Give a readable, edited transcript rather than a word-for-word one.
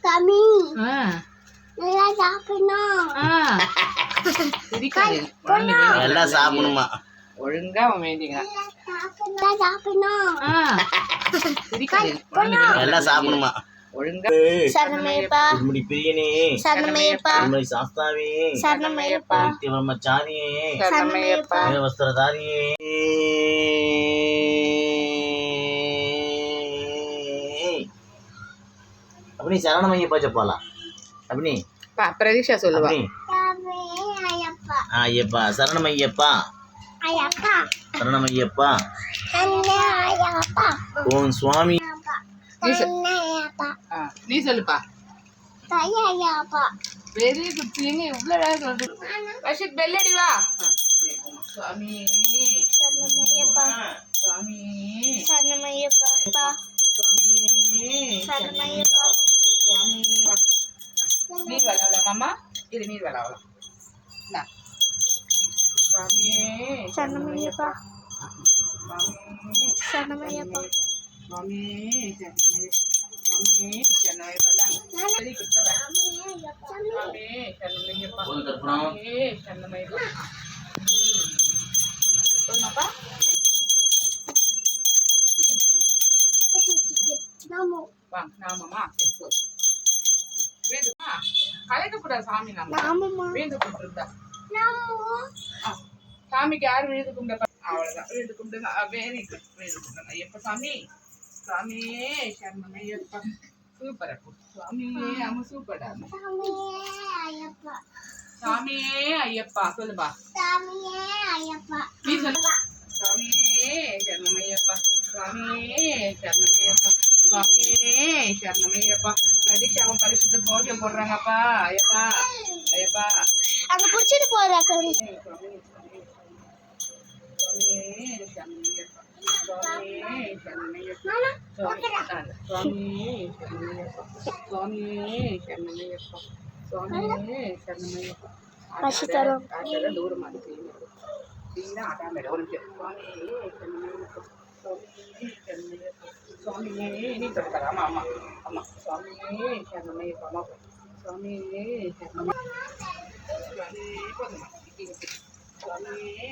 சாமி ஆ நல்லா சாப்பிடணும். சிரிக்காதே. எல்லாம் சாப்பிடணுமா? ஒழுங்கா அவன் வேண்டிங்க. நல்லா சாப்பிடணும். சிரிக்காதே. எல்லாம் சாப்பிடணுமா? ஒழுங்கா சரணமையப்பா உம்முடி பிரியனே, சரணமையப்பா உம்முடி சாஸ்தாவே, சரணமையப்பா நித்திய பிரம்மச்சாரியே, சரணமையப்பா. வஸ்திரதாரியே, அப்படி சரணமையப்பா చెప్పాలా? அப்படி பிரதீஷா சொல்லுவா. அப்படி சாமி ஐயப்பா ஐயப்பா சரணமையப்பா, ஐயப்பா சரணமையப்பா, அண்ணே ஐயப்பா ஓம் சுவாமி. அண்ணே ஐயப்பா நீ சொல்லுப்பா. தாய் ஐயப்பா வெரி குட். நீங்க இவ்வளவு சொல்றது. ரஷித் பெல்லடி வா. சுவாமி சரணமையப்பா சுவாமி சரணமையப்பா சுவாமி சரணமையப்பா சுவாமி. நீர் விளாடலாமா? இது நீர் விளாடலாம். சுவாமி சரணமையப்பா சுவாமி சரணமையப்பா சுவாமி சுவாமி சரணமையப்பா தான். Very good. சுவாமி சரணமையப்பா சுவாமி சரணமையப்பா. சொல்லுமாப்பா. நமோ வாங்க நாமமா வேண்டுமா? கலைக்கக்கூடாது சாமி நாம. நாமமா வேண்டு கும்பிட்டுருந்தா நமோ சாமிக்கு யார் விழுது கும்பிட? அவ்வளவுதான். விழுது கும்பிடுங்க. Very good. விழுது கும்பிடுங்க. ஐயப்பா சாமி சாமி சரணமையப்பா. சூப்பரா சுவாமியே அம்மா சூப்பரா. சாமியே ஐயப்பா சாமியே ஐயப்பா சொல்லுப்பா. சாமியே ஐயப்பா நீ சொல்லுப்பா. சுவாமியே சரணமையப்பா சுவாமியே சரணமையப்பா சுவாமியே சரணமையப்பா. பிரதீஷாவும் பரிசுத்த கோஷம் போடுறாங்கப்பா. ஐயப்பா ஐயப்பா அங்க புடிச்சிட்டு போறா கவி சுவாமியே சரணமையப்பா சுவாமியே சரணமையப்பா சுவாமியே சரணமையப்பா சுவாமியே சரணமையப்பா சுவாமியே சரணமையப்பா. பசி தரும். அதெல்லாம் தூரமாக இருக்கு. நீங்க ஆடாம ஒரு நிமிஷம். சுவாமியே சரணமையப்பா சுவாமியே சரணமையப்பா சுவாமியே நீ சொல்லுங்க. ஆமா ஆமா ஆமா. சுவாமியே சரணமையப்பா. ஆமா சுவாமியே சரணமையப்பா. சுவாமியே போதுமா. சுவாமியே